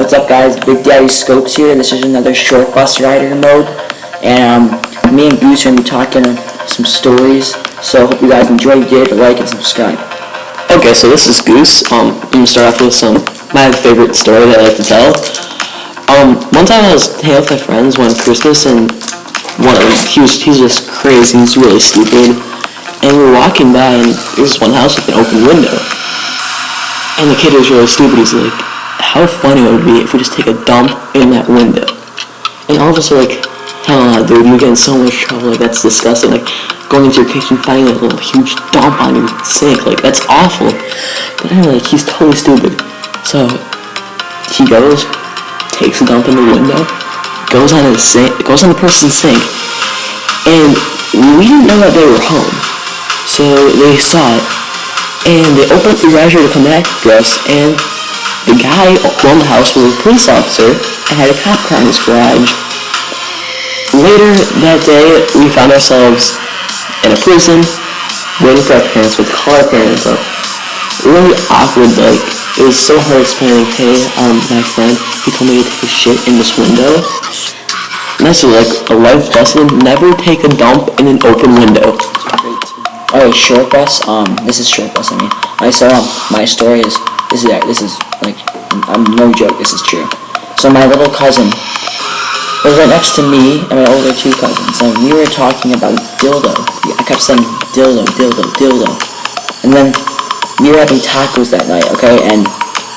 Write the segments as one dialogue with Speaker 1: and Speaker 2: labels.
Speaker 1: What's up, guys? Big Daddy Scopes here, and this is another short bus rider mode. And me and Goose are going to be talking some stories, so hope you guys enjoy. Give it a like and subscribe.
Speaker 2: Okay, so this is Goose. I'm going to start off with my favorite story that I like to tell. One time I was hanging out with my friends one Christmas, and he's just crazy, he's really stupid. And we were walking by, and there's this one house with an open window. And the kid was really stupid. He's like, how funny it would be if we just take a dump in that window. And all of us are like, hell no, dude, you're getting so much trouble, like, that's disgusting. Like, going into your kitchen, finding a little huge dump on your sink, like, that's awful. But anyway, like, he's totally stupid. So, he goes, takes a dump in the window, goes on the person's sink, and we didn't know that they were home. So, they saw it, and they opened up the garage door to come back to us, and the guy who owned the house was a police officer and had a cop car in his garage. Later that day, we found ourselves in a prison, waiting for our parents. We'd call our parents up. Really awkward, like, it was so hard explaining, hey, my friend, he told me to take a shit in this window. And that's like a life lesson, never take a dump in an open window.
Speaker 1: Alright, short bus, this is short bus, my story is, this is, like, I'm no joke, this is true. So my little cousin was right next to me and my older two cousins, and we were talking about dildo. I kept saying dildo, dildo, dildo. And then we were having tacos that night, okay, and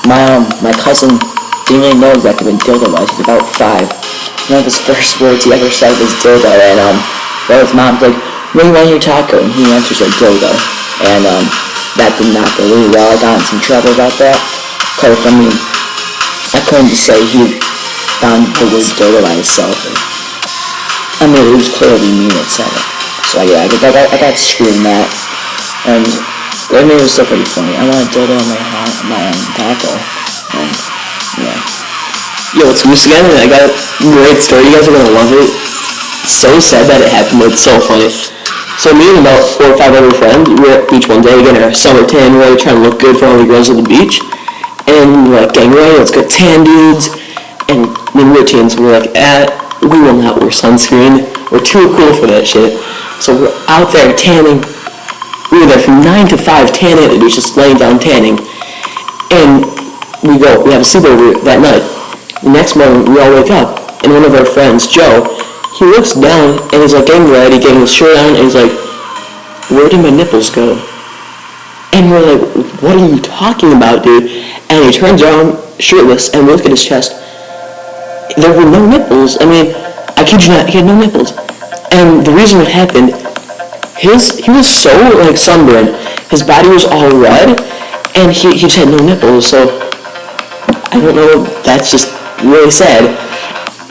Speaker 1: my cousin didn't really know exactly what dildo was. He's about 5. One of his first words he ever said was dildo, and his mom's like, what do you want in your taco? And he answers like dildo. And that did not go really well. I got in some trouble about that. Because, I couldn't just say he found the word dildo by himself. It was clearly me that said it. So yeah, I got screwed in that. And it was still pretty funny. I want a dildo on my taco. And yeah.
Speaker 2: Yo, it's Goose again, and I got a great story. You guys are gonna love it. So sad that it happened, but it's so funny. So me and about 4 or 5 other friends, we were at the beach one day, getting our summer tan ready, trying to look good for all the girls at the beach. And we were like, getting ready, let's get tan dudes. And when we were teens, we were like, we will not wear sunscreen. We're too cool for that shit. So we're out there tanning. We were there from 9 to 5 tanning at the beach, just laying down tanning. And we have a sleepover that night. The next morning, we all wake up, and one of our friends, Joe, he looks down, and he's like getting ready, getting his shirt on, and he's like, where did my nipples go? And we're like, what are you talking about, dude? And he turns around, shirtless, and we look at his chest. There were no nipples. I kid you not, he had no nipples. And the reason what happened, he was so, like, sunburned, his body was all red, and he just had no nipples, so I don't know, that's just really sad.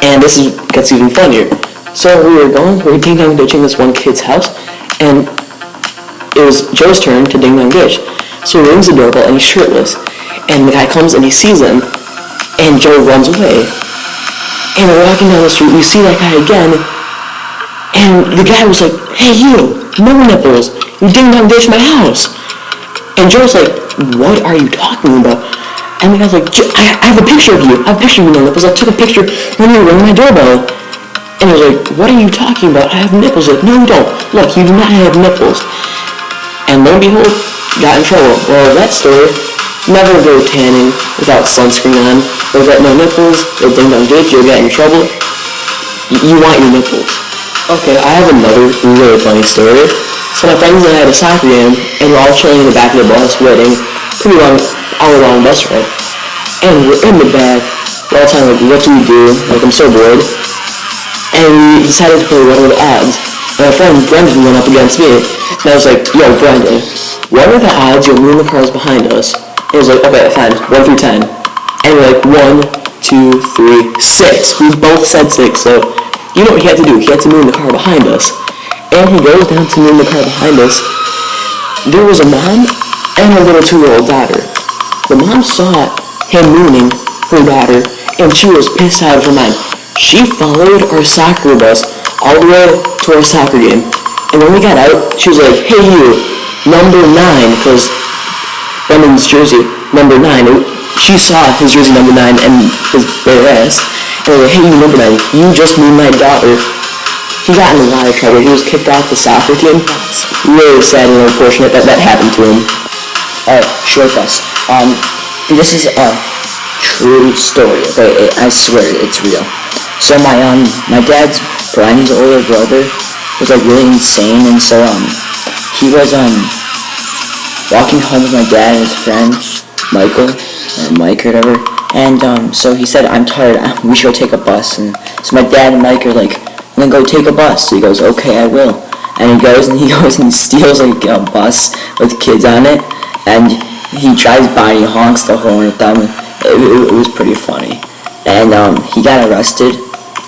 Speaker 2: And this gets even funnier. So we were ding-dong ditching this one kid's house, and it was Joe's turn to ding-dong ditch. So he rings the doorbell, and he's shirtless. And the guy comes, and he sees him, and Joe runs away. And we're walking down the street, we see that guy again, and the guy was like, hey, you, no nipples, you ding-dong ditched my house. And Joe's like, what are you talking about? And the guy's like, I have a picture of you, no nipples, I took a picture when you were ringing my doorbell. And he was like, what are you talking about? I have nipples. Like, no, you don't. Look, you do not have nipples. And lo and behold, got in trouble. Well, that story, never go tanning without sunscreen on, or got no nipples, or ding-dong ditch, you'll get in trouble. You want your nipples. Okay, I have another really funny story. So my friends and I had a soccer game, and we're all chilling in the back of the bus, waiting, pretty long, all-around bus ride. And we're in the back, we're all telling, like, what do we do? Like, I'm so bored. And we decided to play What Are the Odds? And my friend Brendan went up against me. And I was like, yo, Brendan, what are the odds you'll ruin the cars behind us? And he was like, okay, fine, 1 through 10. And we're like, 1, 2, 3, 6. We both said 6, so you know what he had to do. He had to moon the car behind us. And he goes down to moon the car behind us. There was a mom and a little 2-year-old daughter. The mom saw him mooning her daughter, and she was pissed out of her mind. She followed our soccer bus all the way to our soccer game. And when we got out, she was like, hey you, number 9, because Brendan's jersey, number 9. she saw his jersey number 9 and his bare ass, and they're like, hey, you number 9, you just moved my daughter. He got in a lot of trouble. He was kicked off the soccer team. Really sad and unfortunate that happened to him.
Speaker 1: Alright, short bus. This is a true story, okay? I swear it's real. So my dad's friend's older brother was like really insane, and so he was walking home with my dad and his friend Michael, or Mike or whatever, and so he said, I'm tired, we should go take a bus. And so my dad and Mike are like, then go take a bus. So he goes, okay, I will. And he goes and steals like a bus with kids on it, and he drives by and he honks the horn at them. It was pretty funny. And he got arrested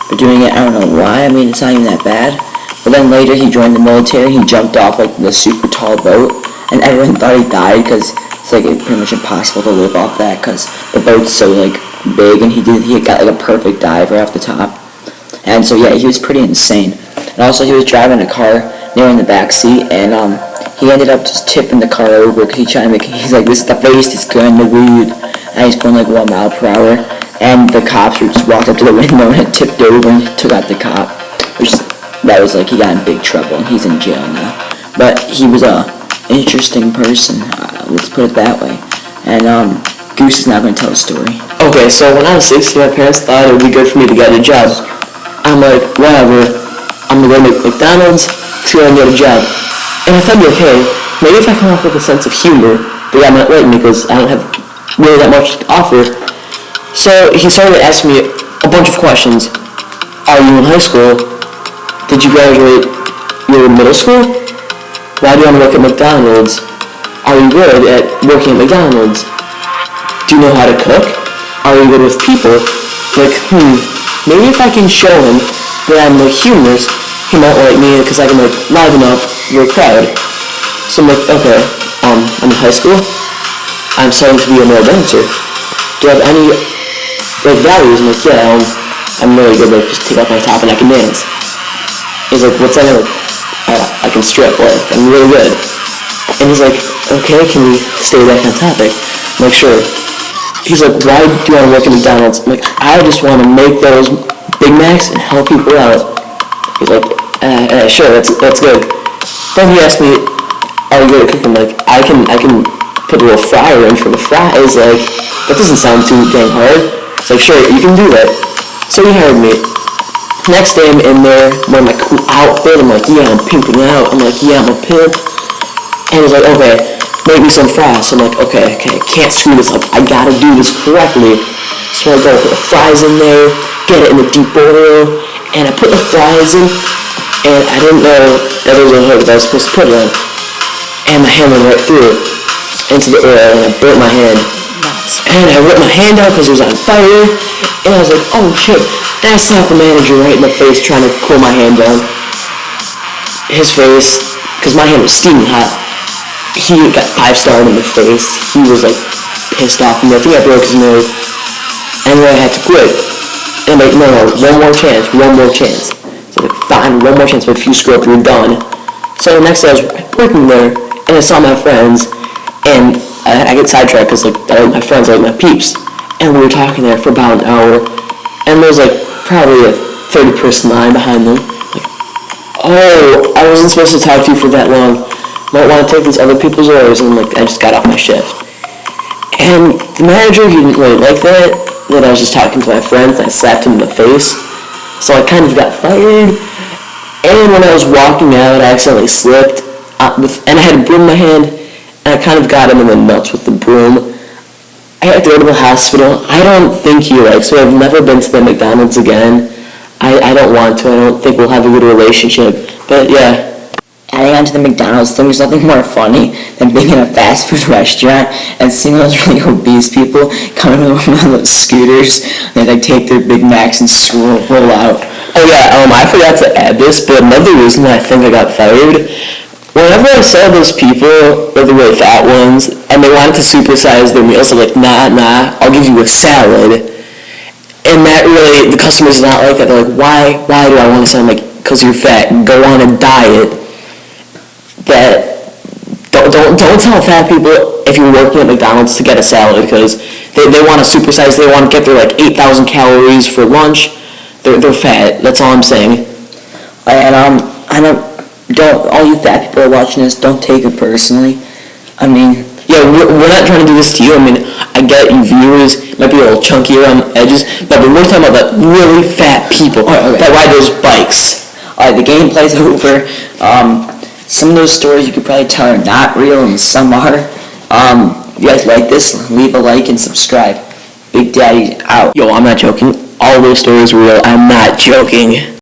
Speaker 1: for doing it. I don't know why. I mean, it's not even that bad. But then later he joined the military. He jumped off like the super tall boat, and everyone thought he died because it's like pretty much impossible to live off that because the boat's so like big, and he got like a perfect dive right off the top. And so yeah, he was pretty insane. And also he was driving a car near in the back seat, and he ended up just tipping the car over because he's like, this the face is going to weed, and he's going like 1 mile per hour, and the cops just walked up to the window and it tipped over and took out the cop, that was like, he got in big trouble and he's in jail now. But he was a interesting person, let's put it that way. And Goose is now going to tell a story.
Speaker 2: Okay, so when I was 16, my parents thought it would be good for me to get a job. I'm like, whatever, I'm going to go to McDonald's, so I can get a job. And I thought, okay, maybe if I come off with a sense of humor, the guy might like me because I don't have really that much to offer. So he started asking me a bunch of questions. Are you in high school? Did you graduate your middle school? Why do you want to work at McDonald's? Are you good at working at McDonald's? Do you know how to cook? Are you good with people? Like, maybe if I can show him that I'm like humorous, he might like me because I can like liven up your crowd. So I'm like, okay, I'm in high school. I'm starting to be a male dancer. Do you have any like values? I'm like, yeah, I'm really good. Like, just take off my top and I can dance. He's like, what's that? I can strip. Like, I'm really good. And he's like, okay, can we stay back on topic? I'm like, sure. He's like, why do you want to work at McDonald's? I'm like, I just want to make those Big Macs and help people out. He's like, sure, that's good. Then he asked me, are you good at cooking? Like, I can put a little fryer in for the fries. Like, that doesn't sound too dang hard. It's like, sure, you can do that. So he hired me. Next day I'm in there, wearing my cool outfit. I'm like, yeah, I'm pimping out. I'm like, yeah, I'm a pimp. And he's like, okay, make me some fries. So I'm like, okay, can't screw this up. I gotta do this correctly. So I go put the fries in there, get it in the deep oil, and I put the fries in, and I didn't know that there was a hook that I was supposed to put it on. And my hand went right through it into the oil, and I burnt my hand. And I ripped my hand out because it was on fire, and I was like, oh shit. And I slapped the manager right in the face trying to cool my hand down. His face, because my hand was steaming hot, he got 5-starred in the face. He was like pissed off, and I think I broke his nose. And then I had to quit. And I'm like, no, one more chance. So like, fine, one more chance, but if you screw up, you're done. So the next day I was working there, and I saw my friends, and I get sidetracked because like I like my friends, I like my peeps. And we were talking there for about an hour, and there was like probably a 30-person line behind them. Like, oh, I wasn't supposed to talk to you for that long. Might want to take these other people's orders, and like I just got off my shift. And the manager, he didn't really like that I was just talking to my friends, and I slapped him in the face. So I kind of got fired. And when I was walking out, I accidentally slipped, and I had a broom in my hand, and I kind of got him in the nuts with the broom. I had to go to the hospital. I don't think he likes me. I've never been to the McDonald's again. I don't want to. I don't think we'll have a good relationship. But yeah.
Speaker 1: Adding on to the McDonald's thing, there's nothing more funny than being in a fast food restaurant and seeing those really obese people coming with one of those scooters and they take their Big Macs and roll out.
Speaker 2: Oh yeah, I forgot to add this, but another reason I think I got fired, whenever I saw those people, the really fat ones, and they wanted to supersize their meals, I'm like, nah, I'll give you a salad. And that really, the customers not like that. They're like, why do I want a salad? I'm like, because you're fat, go on a diet. That don't tell fat people if you're working at McDonald's to get a salad, because they want to supersize. They want to get their like 8,000 calories for lunch. They're fat. That's all I'm saying.
Speaker 1: And I don't all you fat people are watching this, don't take it personally. I mean,
Speaker 2: Yeah, we're not trying to do this to you. I mean, I get you viewers might be a little chunky around the edges, but we're talking about the really fat people that ride those bikes.
Speaker 1: alright, the gameplay's over. Some of those stories you could probably tell are not real, and some are. If you guys like this, leave a like and subscribe. Big Daddy out.
Speaker 2: Yo, I'm not joking. All those stories were real. I'm not joking.